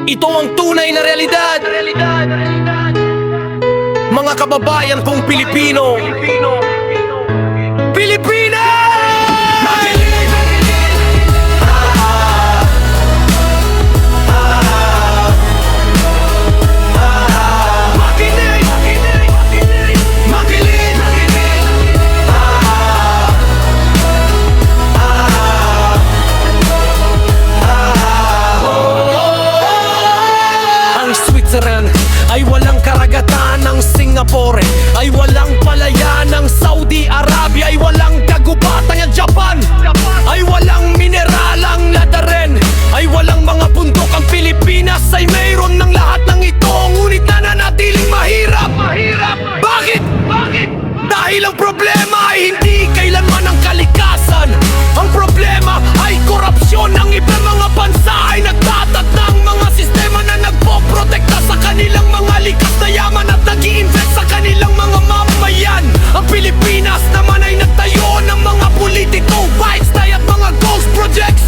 Ito ang tunay na realidad. Mga kababayan kong Pilipino, Pilipinas! Switzerland ay walang karagatan ng Singapore, ay walang palaya ng Saudi Arabia, ay walang kagubatan ng Japan, ay walang mineralang Ladaren, ay walang mga bundok. Ang Pilipinas ay mayroon ng lahat ng ito, ngunit nananatiling mahirap. Bakit? Dahil ang problema ay hindi kailanman ang kalikasan. Ang problema ay korupsyon. Ang ibang mga bansa ay nagtatat ng mga sistema na nagpoprotekta sa kanilang mga likas na yaman at nag-i-invest sa kanilang mga mamayan. Ang Pilipinas naman ay nagtayo ng mga politiko, Weinstein at mga ghost projects.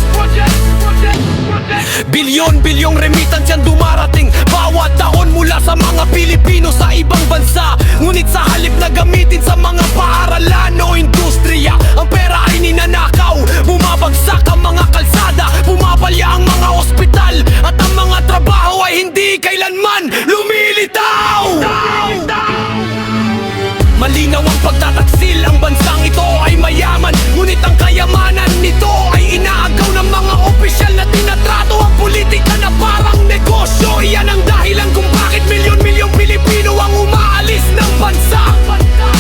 Bilyon-bilyong remittance yan dumarating bawat taon mula sa mga Pilipino sa ibang bansa. Ngunit sa halip na gamitin sa mga paaralan o industriya, ang pera ay ninanakaw. Bumabagsak ang mga kalsada, bumapalya ang mga ospital, at ang mga trabaho ay hindi kailanman lumilitaw. Malinaw ang pagtataksil, ang bansang ito ay mayaman, ngunit ang kayamanan nito ay inaagaw ng mga opisyal na tinatrato ang politika na parang negosyo. Iyan ang dahilan kung bakit milyon-milyong Pilipino ang umaalis ng bansa.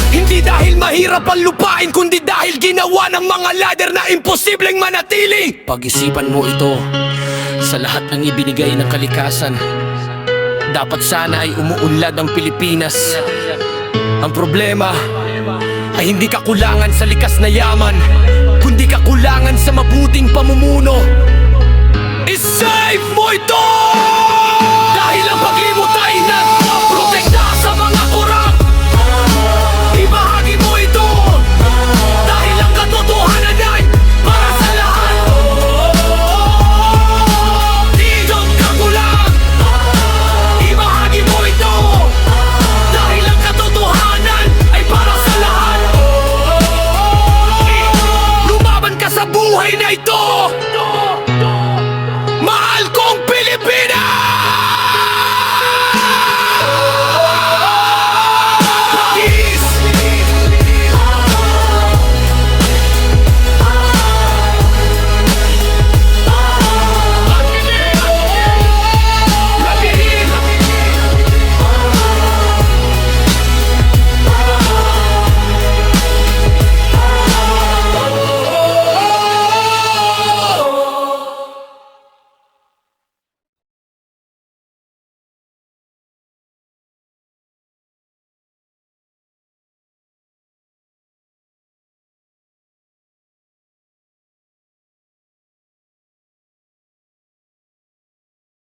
Hindi dahil mahirap ang lupain, kundi dahil ginawa ng mga ladder na imposibleng manatili. Pag-isipan mo ito, sa lahat ng ibinigay ng kalikasan, dapat sana ay umuunlad ang Pilipinas. Ang problema ay hindi kakulangan sa likas na yaman, kundi kakulangan sa mabuting pamumuno. I-save mo ito!